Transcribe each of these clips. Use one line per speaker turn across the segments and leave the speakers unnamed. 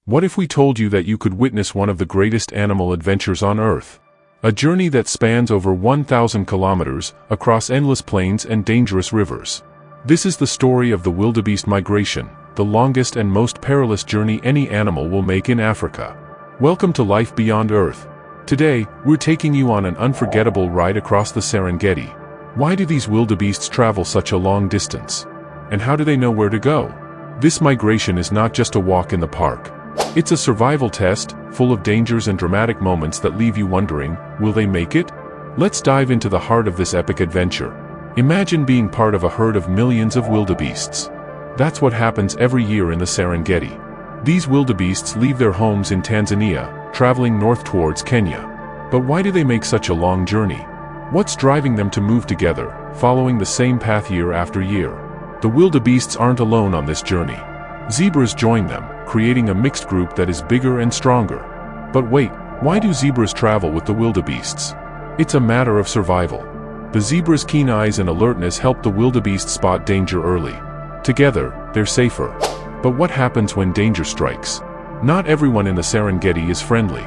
What if we told you that you could witness one of the greatest animal adventures on Earth? A journey that spans over 1,000 kilometers, across endless plains and dangerous rivers. This is the story of the wildebeest migration, the longest and most perilous journey any animal will make in Africa. Welcome to Life Beyond Earth. Today, we're taking you on an unforgettable ride across the Serengeti. Why do these wildebeests travel such a long distance? And how do they know where to go? This migration is not just a walk in the park. It's a survival test, full of dangers and dramatic moments that leave you wondering, will they make it? Let's dive into the heart of this epic adventure. Imagine being part of a herd of millions of wildebeests. That's what happens every year in the Serengeti. These wildebeests leave their homes in Tanzania, traveling north towards Kenya. But why do they make such a long journey? What's driving them to move together, following the same path year after year? The wildebeests aren't alone on this journey. Zebras join them, creating a mixed group that is bigger and stronger. But wait, why do zebras travel with the wildebeests? It's a matter of survival. The zebra's keen eyes and alertness help the wildebeest spot danger early. Together, they're safer. But what happens when danger strikes? Not everyone in the Serengeti is friendly.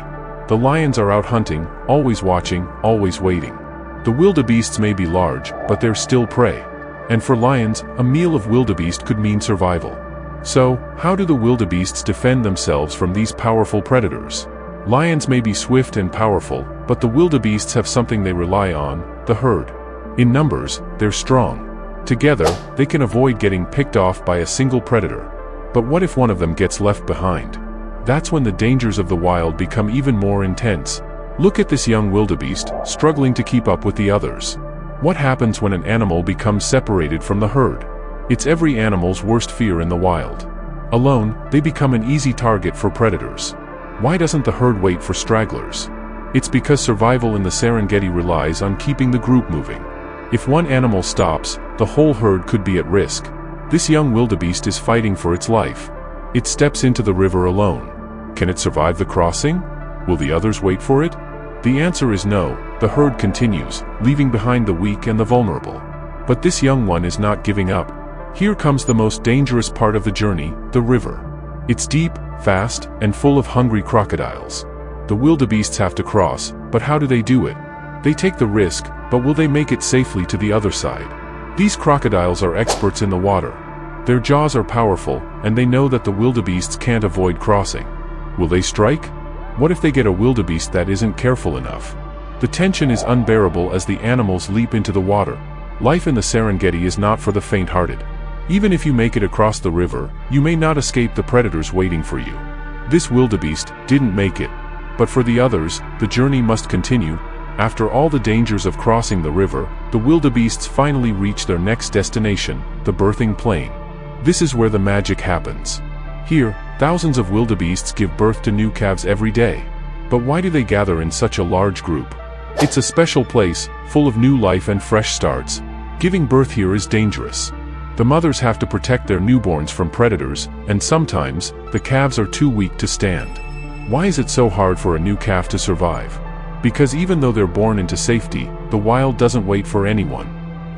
The lions are out hunting, always watching, always waiting. The wildebeests may be large, but they're still prey. And for lions, a meal of wildebeest could mean survival. So, how do the wildebeests defend themselves from these powerful predators? Lions may be swift and powerful, but the wildebeests have something they rely on, the herd. In numbers, they're strong. Together, they can avoid getting picked off by a single predator. But what if one of them gets left behind? That's when the dangers of the wild become even more intense. Look at this young wildebeest, struggling to keep up with the others. What happens when an animal becomes separated from the herd? It's every animal's worst fear in the wild. Alone, they become an easy target for predators. Why doesn't the herd wait for stragglers? It's because survival in the Serengeti relies on keeping the group moving. If one animal stops, the whole herd could be at risk. This young wildebeest is fighting for its life. It steps into the river alone. Can it survive the crossing? Will the others wait for it? The answer is no. The herd continues, leaving behind the weak and the vulnerable. But this young one is not giving up. Here comes the most dangerous part of the journey, the river. It's deep, fast, and full of hungry crocodiles. The wildebeests have to cross, but how do they do it? They take the risk, but will they make it safely to the other side? These crocodiles are experts in the water. Their jaws are powerful, and they know that the wildebeests can't avoid crossing. Will they strike? What if they get a wildebeest that isn't careful enough? The tension is unbearable as the animals leap into the water. Life in the Serengeti is not for the faint-hearted. Even if you make it across the river, you may not escape the predators waiting for you. This wildebeest didn't make it. But for the others, the journey must continue. After all the dangers of crossing the river, the wildebeests finally reach their next destination, the birthing plain. This is where the magic happens. Here, thousands of wildebeests give birth to new calves every day. But why do they gather in such a large group? It's a special place, full of new life and fresh starts. Giving birth here is dangerous. The mothers have to protect their newborns from predators, and sometimes, the calves are too weak to stand. Why is it so hard for a new calf to survive? Because even though they're born into safety, the wild doesn't wait for anyone.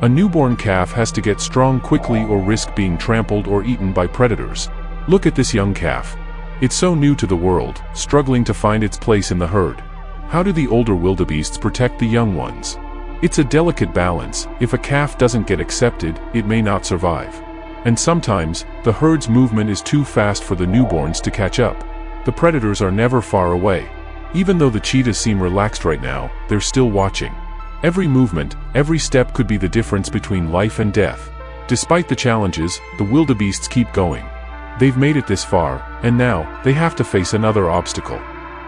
A newborn calf has to get strong quickly or risk being trampled or eaten by predators. Look at this young calf. It's so new to the world, struggling to find its place in the herd. How do the older wildebeests protect the young ones? It's a delicate balance. If a calf doesn't get accepted, it may not survive. And sometimes, the herd's movement is too fast for the newborns to catch up. The predators are never far away. Even though the cheetahs seem relaxed right now, they're still watching. Every movement, every step could be the difference between life and death. Despite the challenges, the wildebeests keep going. They've made it this far, and now, they have to face another obstacle.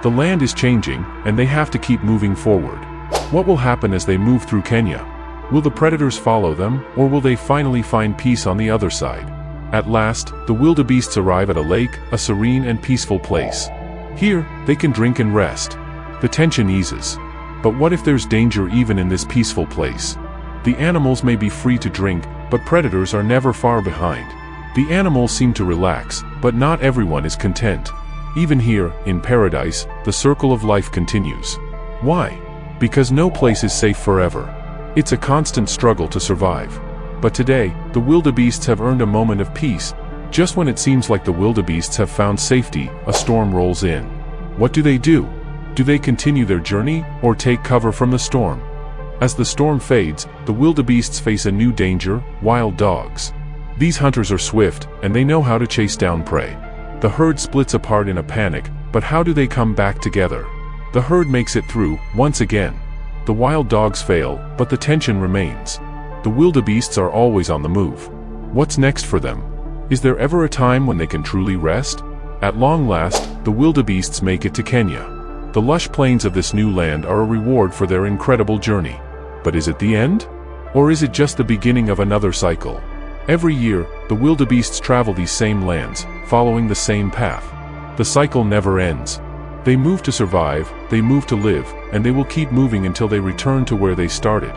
The land is changing, and they have to keep moving forward. What will happen as they move through Kenya? Will the predators follow them, or will they finally find peace on the other side? At last, the wildebeests arrive at a lake, a serene and peaceful place. Here, they can drink and rest. The tension eases. But what if there's danger even in this peaceful place? The animals may be free to drink, but predators are never far behind. The animals seem to relax, but not everyone is content. Even here, in paradise, the circle of life continues. Why? Because no place is safe forever. It's a constant struggle to survive. But today, the wildebeests have earned a moment of peace, Just when it seems like the wildebeests have found safety, a storm rolls in. What do? Do they continue their journey, or take cover from the storm? As the storm fades, the wildebeests face a new danger: wild dogs. These hunters are swift, and they know how to chase down prey. The herd splits apart in a panic, but how do they come back together? The herd makes it through, once again. The wild dogs fail, but the tension remains. The wildebeests are always on the move. What's next for them? Is there ever a time when they can truly rest? At long last, the wildebeests make it to Kenya. The lush plains of this new land are a reward for their incredible journey. But is it the end? Or is it just the beginning of another cycle? Every year, the wildebeests travel these same lands, following the same path. The cycle never ends. They move to survive, they move to live, and they will keep moving until they return to where they started.